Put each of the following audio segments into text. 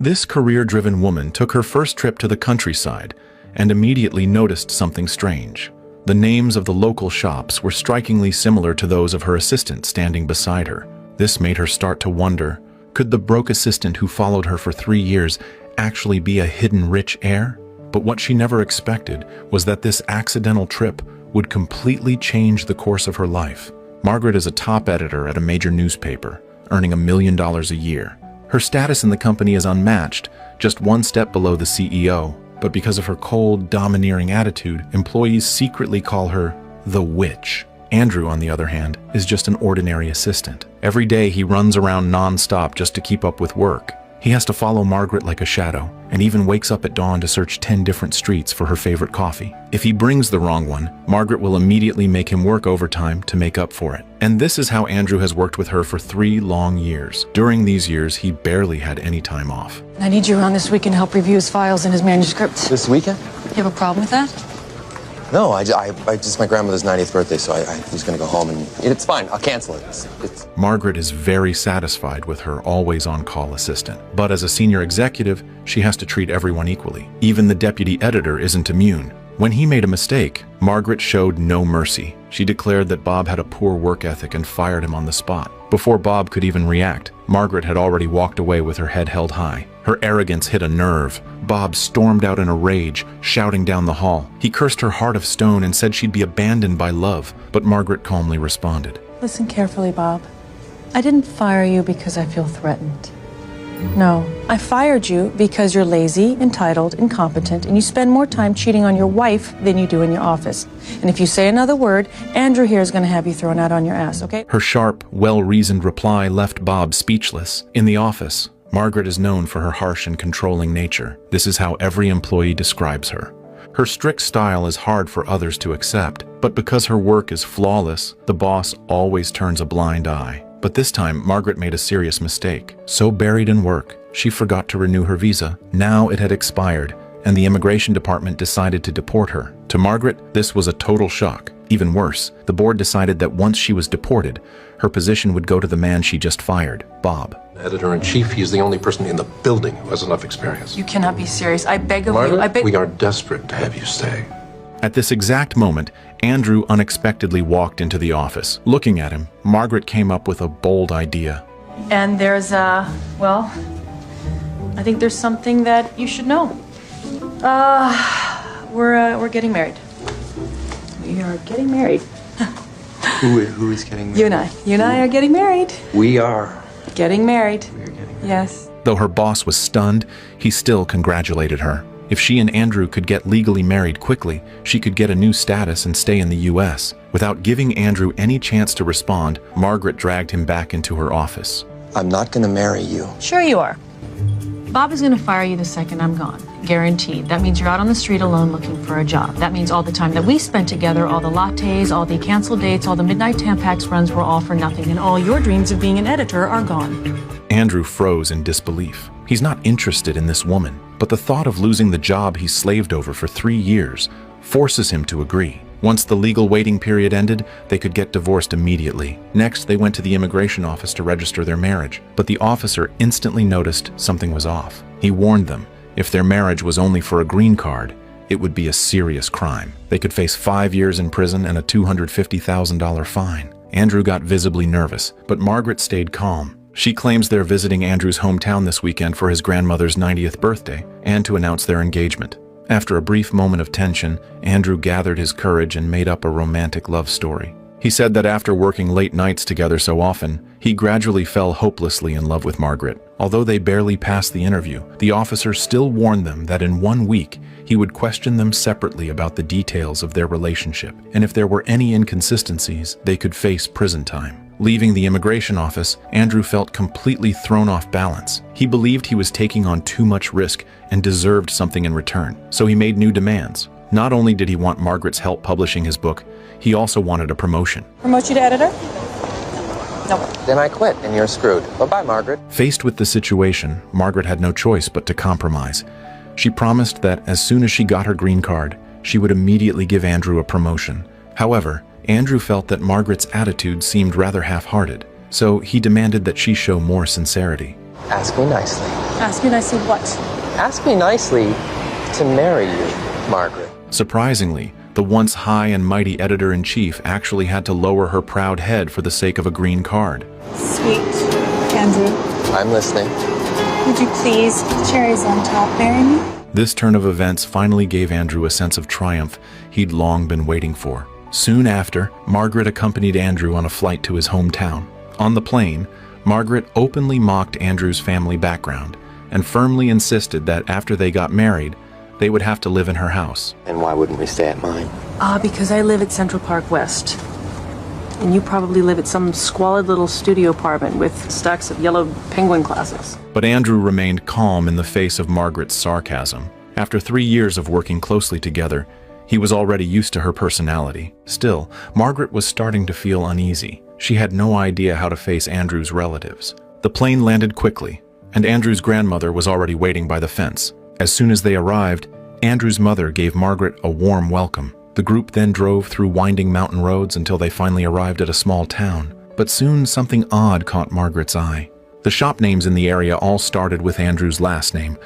This career-driven woman took her first trip to the countryside and immediately noticed something strange. The names of the local shops were strikingly similar to those of her assistant standing beside her. This made her start to wonder, could the broke assistant who followed her for 3 years actually be a hidden rich heir? But what she never expected was that this accidental trip would completely change the course of her life. Margaret is a top editor at a major newspaper, earning $1 million a year. Her status in the company is unmatched, just one step below the CEO. But because of her cold, domineering attitude, employees secretly call her the witch. Andrew, on the other hand, is just an ordinary assistant. Every day he runs around non-stop just to keep up with work. He has to follow Margaret like a shadow, and even wakes up at dawn to search 10 different streets for her favorite coffee. If he brings the wrong one, Margaret will immediately make him work overtime to make up for it. And this is how Andrew has worked with her for 3 long years. During these years, he barely had any time off. I need you around this weekend to help review his files and his manuscripts. This weekend? You have a problem with that? No, I just my grandmother's 90th birthday, so I was going to go home and it's fine. I'll cancel it. Margaret is very satisfied with her always-on-call assistant. But as a senior executive, she has to treat everyone equally. Even the deputy editor isn't immune. When he made a mistake, Margaret showed no mercy. She declared that Bob had a poor work ethic and fired him on the spot. Before Bob could even react, Margaret had already walked away with her head held high. Her arrogance hit a nerve. Bob stormed out in a rage, shouting down the hall. He cursed her heart of stone and said she'd be abandoned by love, but Margaret calmly responded. Listen carefully, Bob. I didn't fire you because I feel threatened. No, I fired you because you're lazy, entitled, incompetent, and you spend more time cheating on your wife than you do in your office. And if you say another word, Andrew here is going to have you thrown out on your ass, okay? Her sharp, well-reasoned reply left Bob speechless. In the office, Margaret is known for her harsh and controlling nature. This is how every employee describes her. Her strict style is hard for others to accept, but because her work is flawless, the boss always turns a blind eye. But this time, Margaret made a serious mistake. So buried in work, she forgot to renew her visa. Now it had expired, and the immigration department decided to deport her. To Margaret, this was a total shock. Even worse, the board decided that once she was deported, her position would go to the man she just fired, Bob. Editor-in-chief, he's the only person in the building who has enough experience. You cannot be serious. I beg of Margaret, you. I beg. We are desperate to have you stay. At this exact moment, Andrew unexpectedly walked into the office. Looking at him, Margaret came up with a bold idea. And there's, well, I think there's something that you should know. We're getting married. We are getting married. Who is getting married? You and I are getting married. We are. Getting married. We are getting married. Yes. Though her boss was stunned, he still congratulated her. If she and Andrew could get legally married quickly, she could get a new status and stay in the U.S. Without giving Andrew any chance to respond, Margaret dragged him back into her office. I'm not going to marry you. Sure you are. Bob is going to fire you the second I'm gone. Guaranteed. That means you're out on the street alone looking for a job. That means all the time that we spent together, all the lattes, all the canceled dates, all the midnight Tampax runs were all for nothing, and all your dreams of being an editor are gone. Andrew froze in disbelief. He's not interested in this woman, but the thought of losing the job he slaved over for 3 years forces him to agree. Once the legal waiting period ended, they could get divorced immediately. Next, they went to the immigration office to register their marriage, but the officer instantly noticed something was off. He warned them, if their marriage was only for a green card, it would be a serious crime. They could face 5 years in prison and a $250,000 fine. Andrew got visibly nervous, but Margaret stayed calm. She claims they're visiting Andrew's hometown this weekend for his grandmother's 90th birthday and to announce their engagement. After a brief moment of tension, Andrew gathered his courage and made up a romantic love story. He said that after working late nights together so often, he gradually fell hopelessly in love with Margaret. Although they barely passed the interview, the officer still warned them that in 1 week, he would question them separately about the details of their relationship, and if there were any inconsistencies, they could face prison time. Leaving the immigration office, Andrew felt completely thrown off balance. He believed he was taking on too much risk and deserved something in return, so he made new demands. Not only did he want Margaret's help publishing his book, he also wanted a promotion. Promote you to editor? No. Then I quit and you're screwed. Bye-bye, Margaret. Faced with the situation, Margaret had no choice but to compromise. She promised that as soon as she got her green card, she would immediately give Andrew a promotion. However, Andrew felt that Margaret's attitude seemed rather half-hearted, so he demanded that she show more sincerity. Ask me nicely. Ask me nicely what? Ask me nicely to marry you, Margaret. Surprisingly, the once high and mighty editor-in-chief actually had to lower her proud head for the sake of a green card. Sweet. Andrew, I'm listening. would you please, cherries on top, marry me? This turn of events finally gave Andrew a sense of triumph he'd long been waiting for. Soon after, Margaret accompanied Andrew on a flight to his hometown. On the plane, Margaret openly mocked Andrew's family background and firmly insisted that after they got married, they would have to live in her house. And why wouldn't we stay at mine? Because I live at Central Park West. And you probably live at some squalid little studio apartment with stacks of yellow penguin classics. But Andrew remained calm in the face of Margaret's sarcasm. After 3 years of working closely together, he was already used to her personality. Still, Margaret was starting to feel uneasy. She had no idea how to face Andrew's relatives. The plane landed quickly, and Andrew's grandmother was already waiting by the fence. As soon as they arrived, Andrew's mother gave Margaret a warm welcome. The group then drove through winding mountain roads until they finally arrived at a small town. But soon something odd caught Margaret's eye. The shop names in the area all started with Andrew's last name.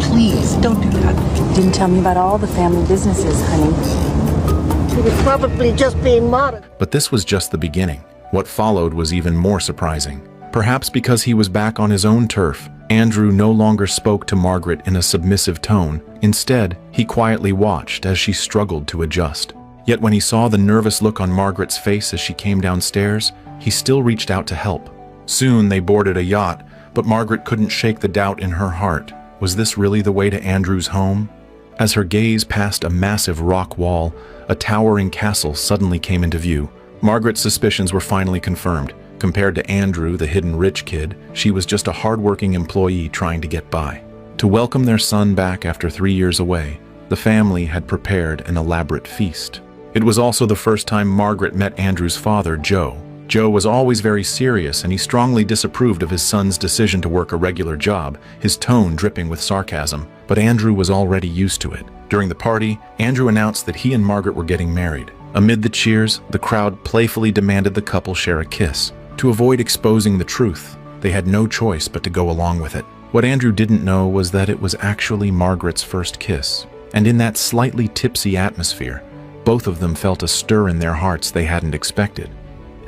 Please, don't do that. Didn't tell me about all the family businesses, honey. He was probably just being modest. But this was just the beginning. What followed was even more surprising. Perhaps because he was back on his own turf, Andrew no longer spoke to Margaret in a submissive tone. Instead, he quietly watched as she struggled to adjust. Yet when he saw the nervous look on Margaret's face as she came downstairs, he still reached out to help. Soon they boarded a yacht, but Margaret couldn't shake the doubt in her heart. Was this really the way to Andrew's home? As her gaze passed a massive rock wall, a towering castle suddenly came into view. Margaret's suspicions were finally confirmed. Compared to Andrew, the hidden rich kid, she was just a hardworking employee trying to get by. To welcome their son back after 3 years away, the family had prepared an elaborate feast. It was also the first time Margaret met Andrew's father, Joe. Joe was always very serious, and he strongly disapproved of his son's decision to work a regular job, his tone dripping with sarcasm. But Andrew was already used to it. During the party, Andrew announced that he and Margaret were getting married. Amid the cheers, the crowd playfully demanded the couple share a kiss. To avoid exposing the truth, they had no choice but to go along with it. What Andrew didn't know was that it was actually Margaret's first kiss. And in that slightly tipsy atmosphere, both of them felt a stir in their hearts they hadn't expected.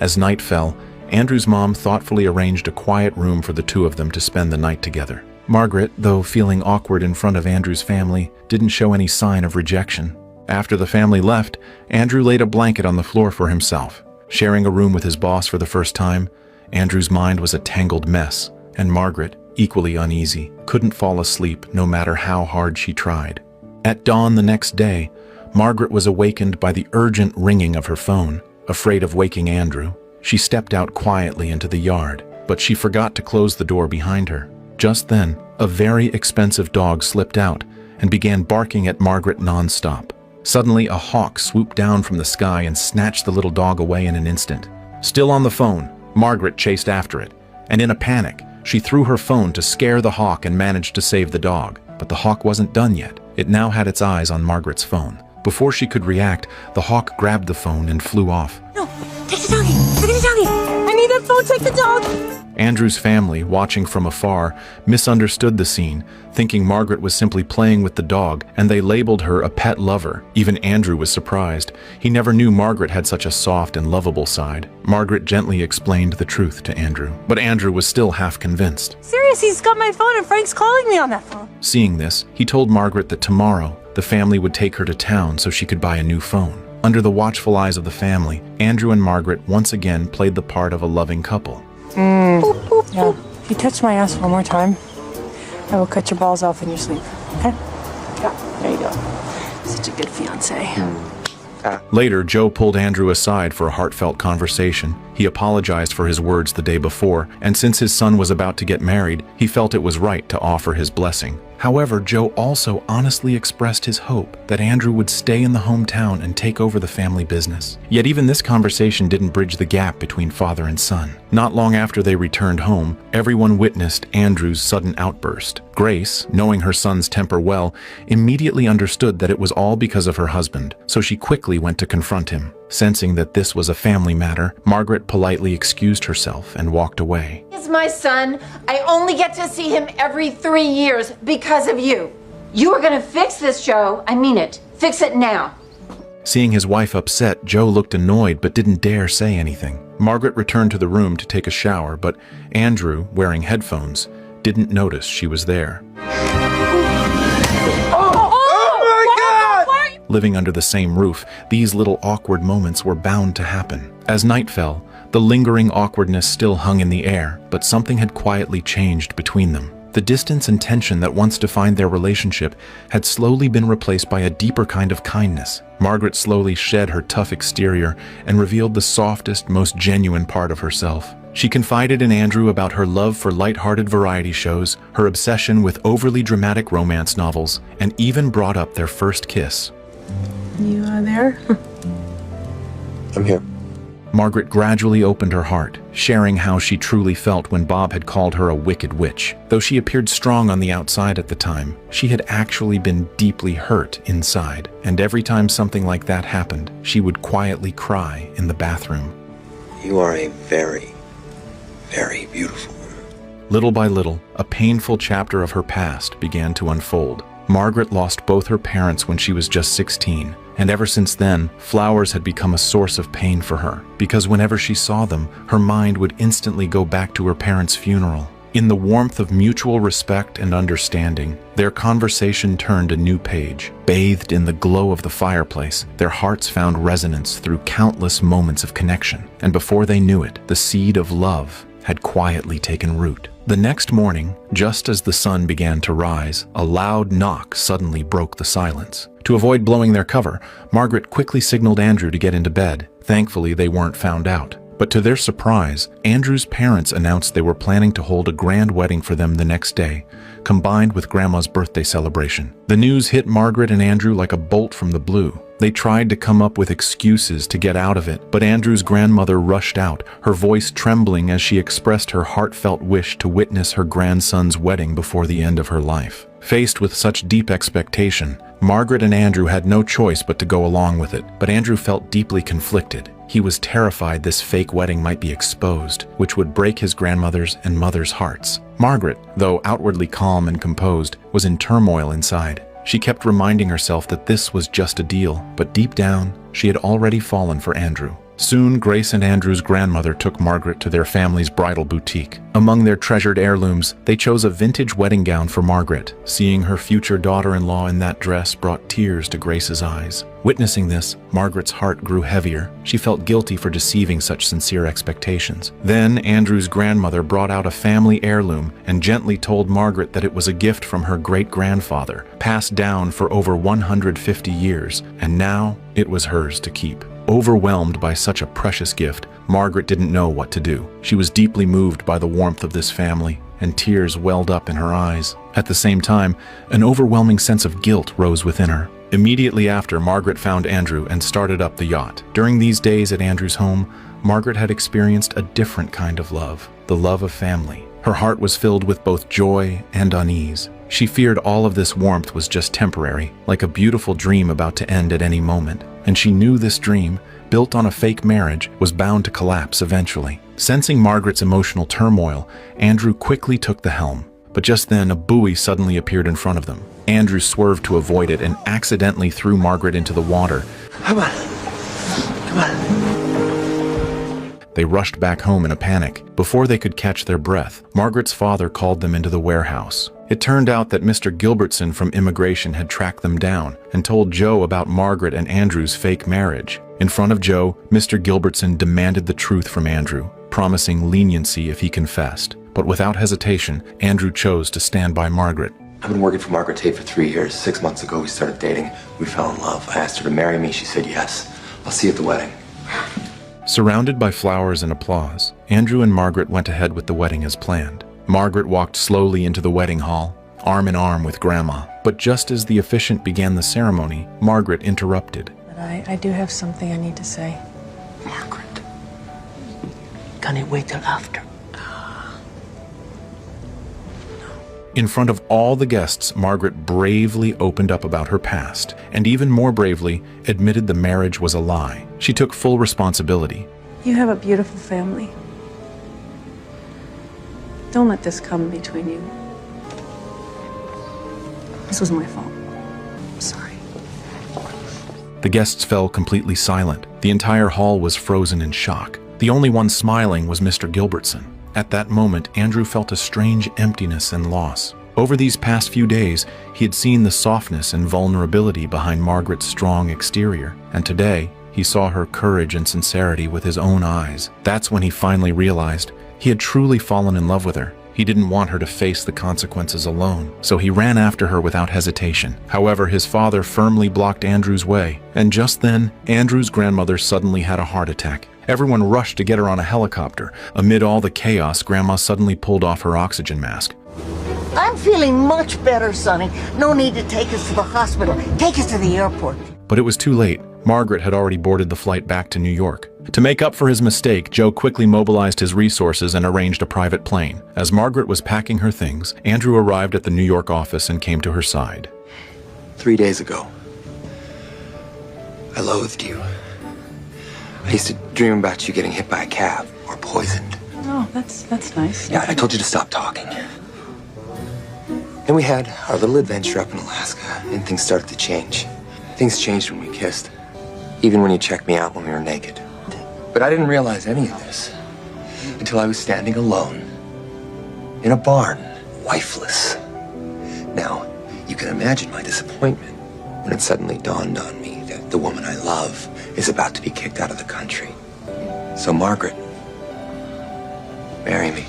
As night fell, Andrew's mom thoughtfully arranged a quiet room for the two of them to spend the night together. Margaret, though feeling awkward in front of Andrew's family, didn't show any sign of rejection. After the family left, Andrew laid a blanket on the floor for himself. Sharing a room with his boss for the first time, Andrew's mind was a tangled mess, and Margaret, equally uneasy, couldn't fall asleep no matter how hard she tried. At dawn the next day, Margaret was awakened by the urgent ringing of her phone. Afraid of waking Andrew, she stepped out quietly into the yard, but she forgot to close the door behind her. Just then, a very expensive dog slipped out and began barking at Margaret nonstop. Suddenly, a hawk swooped down from the sky and snatched the little dog away in an instant. Still on the phone, Margaret chased after it, and in a panic, she threw her phone to scare the hawk and managed to save the dog. But the hawk wasn't done yet. It now had its eyes on Margaret's phone. Before she could react, the hawk grabbed the phone and flew off. No, take the doggy! Take the doggy! I need that phone, take the dog! Andrew's family, watching from afar, misunderstood the scene, thinking Margaret was simply playing with the dog, and they labeled her a pet lover. Even Andrew was surprised. He never knew Margaret had such a soft and lovable side. Margaret gently explained the truth to Andrew, but Andrew was still half convinced. Serious, he's got my phone and Frank's calling me on that phone. Seeing this, he told Margaret that tomorrow, the family would take her to town so she could buy a new phone. Under the watchful eyes of the family, Andrew and Margaret once again played the part of a loving couple. Yeah, if you touch my ass one more time, I will cut your balls off in your sleep. Okay? Yeah, there you go. Such a good fiance. Later, Joe pulled Andrew aside for a heartfelt conversation. He apologized for his words the day before, and since his son was about to get married, he felt it was right to offer his blessing. However, Joe also honestly expressed his hope that Andrew would stay in the hometown and take over the family business. Yet even this conversation didn't bridge the gap between father and son. Not long after they returned home, everyone witnessed Andrew's sudden outburst. Grace, knowing her son's temper well, immediately understood that it was all because of her husband, so she quickly went to confront him. Sensing that this was a family matter, Margaret politely excused herself and walked away. Is James, my son, I only get to see him every 3 years because of you. You are going to fix this, Joe. I mean it. Fix it now. Seeing his wife upset, Joe looked annoyed but didn't dare say anything. Margaret returned to the room to take a shower, but Andrew, wearing headphones, didn't notice she was there. Living under the same roof, these little awkward moments were bound to happen. As night fell, the lingering awkwardness still hung in the air, but something had quietly changed between them. The distance and tension that once defined their relationship had slowly been replaced by a deeper kind of kindness. Margaret slowly shed her tough exterior and revealed the softest, most genuine part of herself. She confided in Andrew about her love for light-hearted variety shows, her obsession with overly dramatic romance novels, and even brought up their first kiss. You are there? I'm here. Margaret gradually opened her heart, sharing how she truly felt when Bob had called her a wicked witch. Though she appeared strong on the outside at the time, she had actually been deeply hurt inside, and every time something like that happened, she would quietly cry in the bathroom. You are a very, very beautiful woman. Little by little, a painful chapter of her past began to unfold. Margaret lost both her parents when she was just 16, and ever since then, flowers had become a source of pain for her, because whenever she saw them, her mind would instantly go back to her parents' funeral. In the warmth of mutual respect and understanding, their conversation turned a new page. Bathed in the glow of the fireplace, their hearts found resonance through countless moments of connection, and before they knew it, the seed of love had quietly taken root. The next morning, just as the sun began to rise, a loud knock suddenly broke the silence. To avoid blowing their cover, Margaret quickly signaled Andrew to get into bed. Thankfully, they weren't found out. But to their surprise, Andrew's parents announced they were planning to hold a grand wedding for them the next day, combined with Grandma's birthday celebration. The news hit Margaret and Andrew like a bolt from the blue. They tried to come up with excuses to get out of it, but Andrew's grandmother rushed out, her voice trembling as she expressed her heartfelt wish to witness her grandson's wedding before the end of her life. Faced with such deep expectation, Margaret and Andrew had no choice but to go along with it, but Andrew felt deeply conflicted. He was terrified this fake wedding might be exposed, which would break his grandmother's and mother's hearts. Margaret, though outwardly calm and composed, was in turmoil inside. She kept reminding herself that this was just a deal, but deep down, she had already fallen for Andrew. Soon, Grace and Andrew's grandmother took Margaret to their family's bridal boutique. Among their treasured heirlooms, they chose a vintage wedding gown for Margaret. Seeing her future daughter-in-law in that dress brought tears to Grace's eyes. Witnessing this, Margaret's heart grew heavier. She felt guilty for deceiving such sincere expectations. Then, Andrew's grandmother brought out a family heirloom and gently told Margaret that it was a gift from her great-grandfather, passed down for over 150 years, and now it was hers to keep. Overwhelmed by such a precious gift, Margaret didn't know what to do. She was deeply moved by the warmth of this family, and tears welled up in her eyes. At the same time, an overwhelming sense of guilt rose within her. Immediately after, Margaret found Andrew and started up the yacht. During these days at Andrew's home, Margaret had experienced a different kind of love, the love of family. Her heart was filled with both joy and unease. She feared all of this warmth was just temporary, like a beautiful dream about to end at any moment. And she knew this dream, built on a fake marriage, was bound to collapse eventually. Sensing Margaret's emotional turmoil, Andrew quickly took the helm. But just then, a buoy suddenly appeared in front of them. Andrew swerved to avoid it and accidentally threw Margaret into the water. Come on. Come on. They rushed back home in a panic. Before they could catch their breath, Margaret's father called them into the warehouse. It turned out that Mr. Gilbertson from immigration had tracked them down and told Joe about Margaret and Andrew's fake marriage. In front of Joe, Mr. Gilbertson demanded the truth from Andrew, promising leniency if he confessed. But without hesitation, Andrew chose to stand by Margaret. I've been working for Margaret Tate for 3 years. 6 months ago, we started dating. We fell in love. I asked her to marry me. She said yes. I'll see you at the wedding. Surrounded by flowers and applause, Andrew and Margaret went ahead with the wedding as planned. Margaret walked slowly into the wedding hall, arm in arm with Grandma. But just as the officiant began the ceremony, Margaret interrupted. But I do have something I need to say. Margaret. Can it wait till after? In front of all the guests, Margaret bravely opened up about her past, and even more bravely, admitted the marriage was a lie. She took full responsibility. You have a beautiful family. Don't let this come between you. This was my fault. I'm sorry. The guests fell completely silent. The entire hall was frozen in shock. The only one smiling was Mr. Gilbertson. At that moment, Andrew felt a strange emptiness and loss. Over these past few days, he had seen the softness and vulnerability behind Margaret's strong exterior, and today, he saw her courage and sincerity with his own eyes. That's when he finally realized he had truly fallen in love with her. He didn't want her to face the consequences alone, so he ran after her without hesitation. However, his father firmly blocked Andrew's way, and just then, Andrew's grandmother suddenly had a heart attack. Everyone rushed to get her on a helicopter. Amid all the chaos, Grandma suddenly pulled off her oxygen mask. I'm feeling much better, Sonny. No need to take us to the hospital. Take us to the airport. But it was too late. Margaret had already boarded the flight back to New York. To make up for his mistake, Joe quickly mobilized his resources and arranged a private plane. As Margaret was packing her things, Andrew arrived at the New York office and came to her side. 3 days ago, I loathed you. I used to dream about you getting hit by a cab or poisoned. Oh, that's nice. Yeah, I told you to stop talking. Then we had our little adventure up in Alaska, and things started to change. Things changed when we kissed. Even when you checked me out when we were naked. But I didn't realize any of this until I was standing alone in a barn, wifeless. Now, you can imagine my disappointment when it suddenly dawned on me that the woman I love is about to be kicked out of the country. So, Margaret, marry me.